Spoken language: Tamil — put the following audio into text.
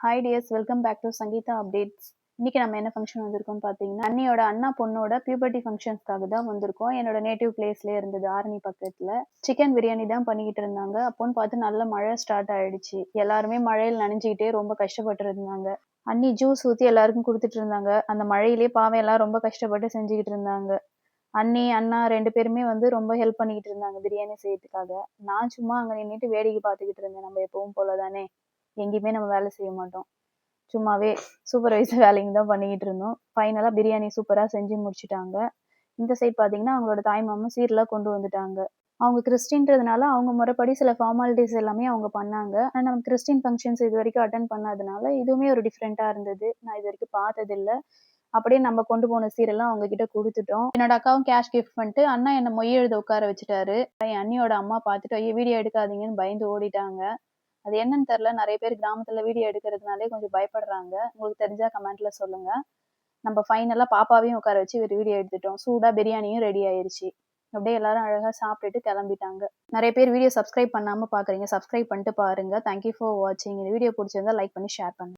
Hi dears, welcome back to Sangeetha updates. இன்னைக்கு நம்ம என்ன ஃபங்க்ஷன் வந்திருக்கோம்னு பார்த்தீங்கன்னா, அண்ணியோட அண்ணா பொண்ணோட பியூபர்ட்டி ஃபங்க்ஷன்ஸ்க்காக தான் வந்திருக்கோம். என்னோட நேட்டிவ் பிளேஸ்லேயே இருந்தது, ஆரணி பக்கத்தில். சிக்கன் பிரியாணி தான் பண்ணிக்கிட்டு இருந்தாங்க. அப்போன்னு பார்த்து நல்ல மழை ஸ்டார்ட் ஆயிடுச்சு. எல்லாருமே மழையில் நனைஞ்சிக்கிட்டே ரொம்ப கஷ்டப்பட்டு இருந்தாங்க. அண்ணி ஜூஸ் ஊற்றி எல்லாருக்கும் கொடுத்துட்டு இருந்தாங்க. அந்த மழையிலே பாவம் எல்லாம் ரொம்ப கஷ்டப்பட்டு செஞ்சுக்கிட்டு இருந்தாங்க. அண்ணி அண்ணா 2 பேருமே வந்து ரொம்ப ஹெல்ப் பண்ணிக்கிட்டு இருந்தாங்க பிரியாணி செய்யறதுக்காக. நான் சும்மா அங்கே நின்றுட்டு வேடிக்கை பார்த்துக்கிட்டு இருந்தேன். நம்ம எப்பவும் போல தானே, எங்கேயுமே நம்ம வேலை செய்ய மாட்டோம். சும்மாவே சூப்பர்வைசர் வேலைங்க தான் பண்ணிக்கிட்டு இருந்தோம். ஃபைனலாக பிரியாணி சூப்பராக செஞ்சு முடிச்சுட்டாங்க. இந்த சைட் பார்த்தீங்கன்னா அவங்களோட தாய் மாமா சீரெலாம் கொண்டு வந்துட்டாங்க. அவங்க கிறிஸ்டின்றதுனால அவங்க முறைப்படி சில ஃபார்மாலிட்டிஸ் எல்லாமே அவங்க பண்ணாங்க. ஆனால் நம்ம கிறிஸ்டின் ஃபங்க்ஷன்ஸ் இது வரைக்கும் அட்டன் பண்ணாதனால இதுவுமே ஒரு டிஃப்ரெண்ட்டாக இருந்தது. நான் இது வரைக்கும் பார்த்ததில்ல. அப்படியே நம்ம கொண்டு போன சீரெல்லாம் அவங்க கிட்ட கொடுத்துட்டோம். என்னோட அக்காவும் கேஷ் கிஃப்ட் பண்ணிட்டு அண்ணா என்னை மொய் எழுத உட்கார வச்சுட்டாரு. என் அண்ணியோட அம்மா பார்த்துட்டு ஐயோ வீடியோ எடுக்காதீங்கன்னு பயந்து ஓடிட்டாங்க. அது என்னன்னு தெரியல, நிறைய பேர் கிராமத்துல வீடியோ எடுக்கிறதுனாலே கொஞ்சம் பயப்படுறாங்க. உங்களுக்கு தெரிஞ்சா கமெண்ட்ல சொல்லுங்க. நம்ம ஃபைனலா பாப்பாவையும் உட்கார வச்சு ஒரு வீடியோ எடுத்துட்டோம். சூடா பிரியாணியும் ரெடி ஆயிருச்சு. அப்படியே எல்லாரும் அழகா சாப்பிட்டுட்டு கிளம்பிட்டாங்க. நிறைய பேர் வீடியோ சப்ஸ்கிரைப் பண்ணாம பாக்குறீங்க, சப்ஸ்கிரைப் பண்ணிட்டு பாருங்க. தேங்க்யூ ஃபார் வாட்சிங். இந்த வீடியோ பிடிச்சிருந்தா லைக் பண்ணி ஷேர் பண்ணுங்க.